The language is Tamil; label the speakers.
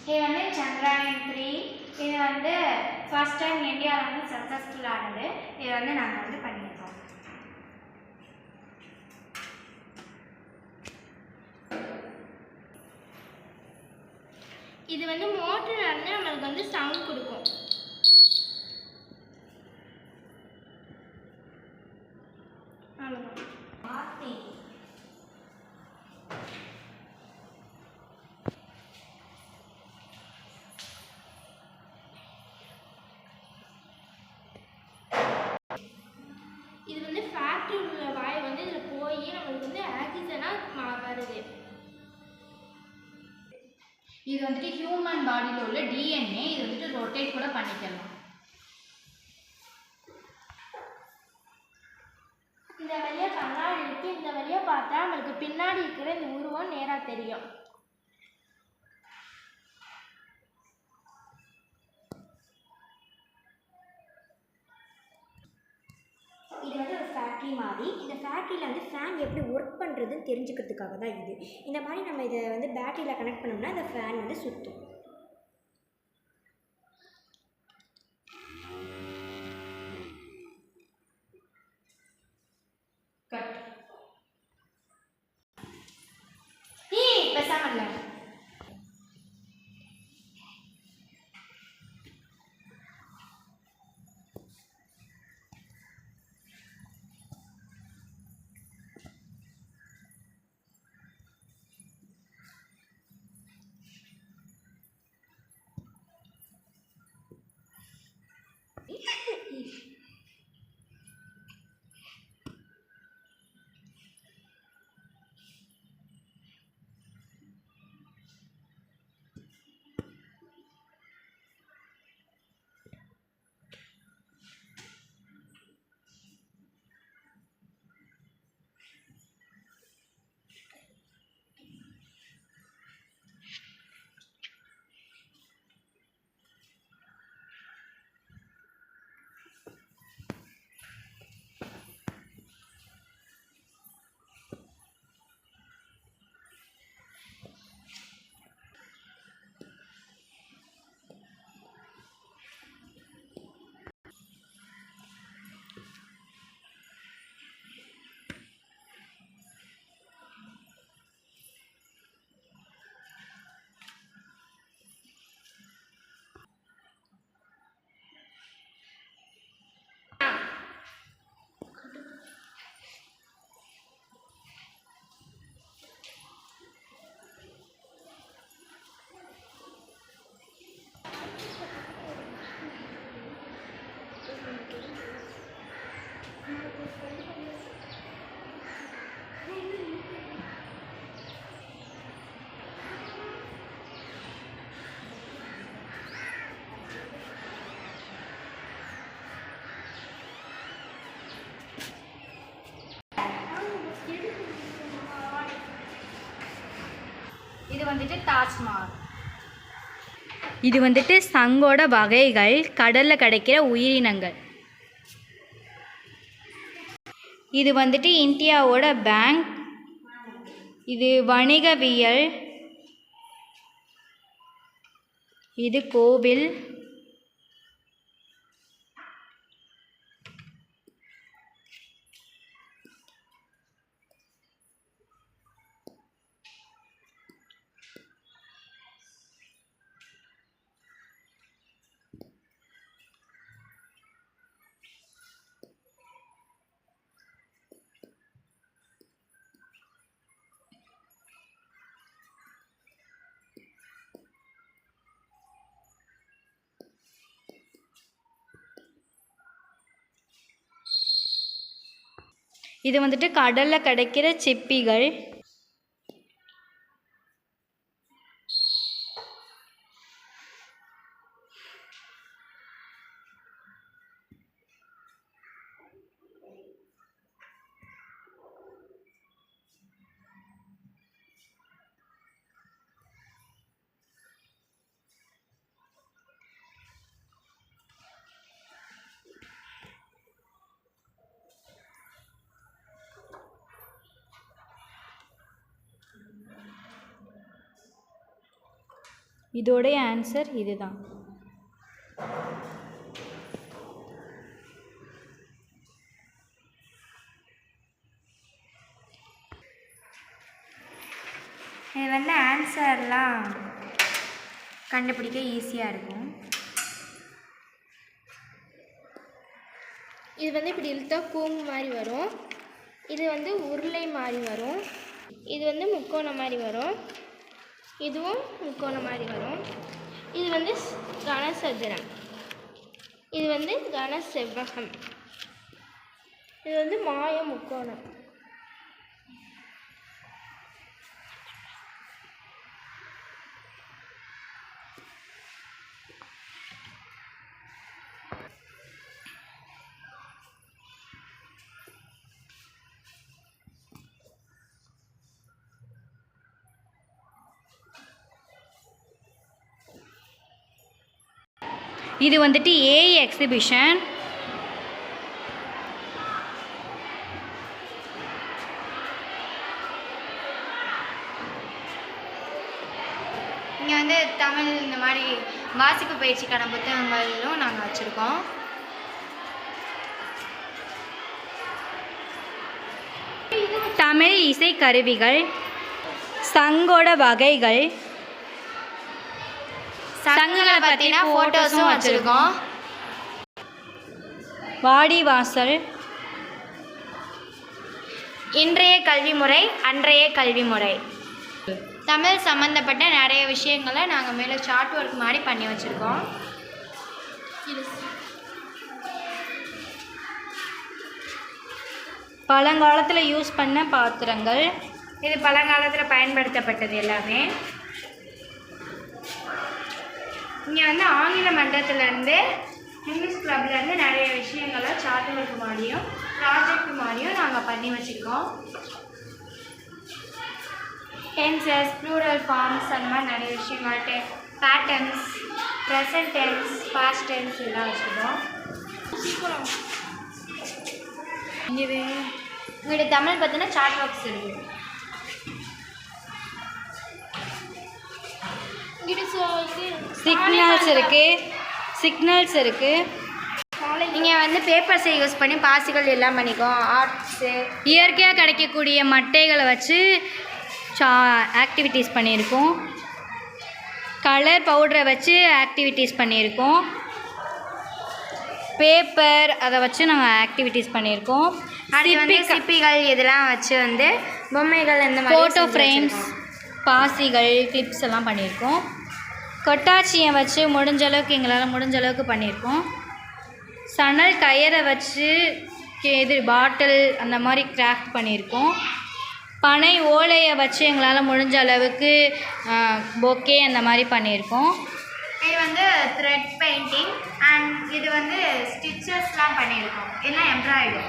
Speaker 1: இது வந்து சந்திராயன் 3. இது வந்து ஃபர்ஸ்ட் டைம் இந்தியாவில் வந்து சக்ஸஸ்ஃபுல் ஆனது. இது வந்து நாங்கள் வந்து பண்ணியிருக்கோம்.
Speaker 2: இது வந்து மோட்டர் வந்து நம்மளுக்கு வந்து சவுண்ட் கொடுக்கும். இது வந்து ஃபேக்டரி உள்ள வாய் வந்து இதில் போய் நம்மளுக்கு வந்து ஆக்சிஜனாக வருது.
Speaker 3: இது வந்துட்டு ஹியூமன் பாடியில் உள்ள டிஎன்ஏ. இது வந்துட்டு ரொட்டேட் கூட பண்ணிக்கலாம்.
Speaker 2: இந்த வழியாக கண்ணாடி இருக்குது. இந்த வழியாக பார்த்தா நம்மளுக்கு பின்னாடி இருக்கிற இந்த உருவம் நேராக தெரியும்.
Speaker 4: இது வந்து ஒரு ஃபேக்ட்ரி மாதிரி. இந்த ஃபேக்ட்ரியில் வந்து ஃபேன் எப்படி ஒர்க் பண்ணுறதுன்னு தெரிஞ்சுக்கிறதுக்காக தான் இது. இந்த மாதிரி நம்ம இதை வந்து பேட்டரியில் கனெக்ட் பண்ணோம்னா இந்த ஃபேன் வந்து சுற்றும்.
Speaker 1: பேசாமல்ல
Speaker 3: இது வந்துட்டு தாஜ்மஹால்.
Speaker 5: இது வந்துட்டு சங்கோட வகைகள், கடலில் கிடைக்கிற உயிரினங்கள். இது வந்துட்டு இந்தியாவோட பேங்க். இது வணிகவியல். இது கோவில். இது வந்துட்டு கடலில் கிடைக்கிற சிப்பிகள். இதோடைய ஆன்சர் இதுதான்.
Speaker 1: இது வந்து ஆன்சர்லாம் கண்டுபிடிக்க ஈஸியாக இருக்கும்.
Speaker 2: இது வந்து இப்படி இழுத்தா கூம்பு மாதிரி வரும். இது வந்து உருளை மாதிரி வரும். இது வந்து முக்கோணம் மாதிரி வரும். இதுவும் முக்கோணம் மாதிரி வரும். இது வந்து கனசதுரம். இது வந்து கனசெவ்வகம். இது வந்து மாய முக்கோணம்.
Speaker 5: இது வந்துட்டு ஏஐ எக்ஸிபிஷன்.
Speaker 1: இங்கே வந்து தமிழ் இந்த மாதிரி வாசிப்பு பயிற்சிக்கான புத்தகங்களும் நாங்கள் வச்சுருக்கோம்.
Speaker 5: தமிழ் இசைக்கருவிகள், சங்கோட வகைகள்,
Speaker 1: சங்கங்களை பற்றின ஃபோட்டோஸும் வச்சுருக்கோம்.
Speaker 5: வாடிவாசல்,
Speaker 1: இன்றைய கல்வி முறை, அன்றைய கல்வி முறை, தமிழ் சம்மந்தப்பட்ட நிறைய விஷயங்களை நாங்கள் மேலே சார்ட் ஒர்க் மாதிரி பண்ணி வச்சுருக்கோம்.
Speaker 5: பழங்காலத்தில் யூஸ் பண்ண பாத்திரங்கள்,
Speaker 1: இது பழங்காலத்தில் பயன்படுத்தப்பட்டது எல்லாமே. இங்கே வந்து ஆங்கில மன்றத்துலேருந்து இங்கிலீஷ் கிளப்லேருந்து நிறைய விஷயங்களை சார்ட் ஒர்க் மாதிரியும் ப்ராஜெக்ட் மாதிரியும் நாங்கள் பண்ணி வச்சுருக்கோம். டென்சஸ், ப்ளூரல் ஃபார்ம்ஸ், அந்த மாதிரி நிறைய விஷயங்கள், patterns, present tense, past tense எல்லாம் வச்சுருக்கோம். இங்கே தமிழ் பார்த்தீங்கன்னா சார்ட் ஒர்க்ஸ் இருக்குது.
Speaker 5: சிக்னல்ஸ் இருக்குது.
Speaker 1: இங்கே வந்து பேப்பர்ஸை யூஸ் பண்ணி பாசிகள் எல்லாம் பண்ணிக்கோம். ஆர்ட்ஸு,
Speaker 5: இயற்கையாக கிடைக்கக்கூடிய மட்டைகளை வச்சு ஆக்டிவிட்டீஸ் பண்ணியிருக்கோம். கலர் பவுடரை வச்சு ஆக்டிவிட்டீஸ் பண்ணியிருக்கோம். பேப்பர் அதை வச்சு நாங்கள் ஆக்டிவிட்டீஸ் பண்ணியிருக்கோம்.
Speaker 1: அது வந்து சிப்பிகள் இதெல்லாம் வச்சு வந்து பொம்மைகள் இந்த மாதிரி
Speaker 5: ஃபோட்டோ ஃப்ரேம்ஸ், பாசிகள், கிளிப்ஸ் எல்லாம் பண்ணியிருக்கோம். கொட்டாச்சியை வச்சு முடிஞ்ச அளவுக்கு பண்ணியிருக்கோம். சணல் கயிறை வச்சு பாட்டில் அந்த மாதிரி கிராஃப்ட் பண்ணியிருக்கோம். பனை ஓலையை வச்சு எங்களால் முடிஞ்ச அளவுக்கு பொக்கே அந்த மாதிரி பண்ணியிருக்கோம்.
Speaker 1: இது வந்து த்ரெட் பெயிண்டிங் அண்ட் இது வந்து ஸ்டிச்சஸ்லாம் பண்ணியிருக்கோம். எல்லாம் எம்ப்ராய்டரி.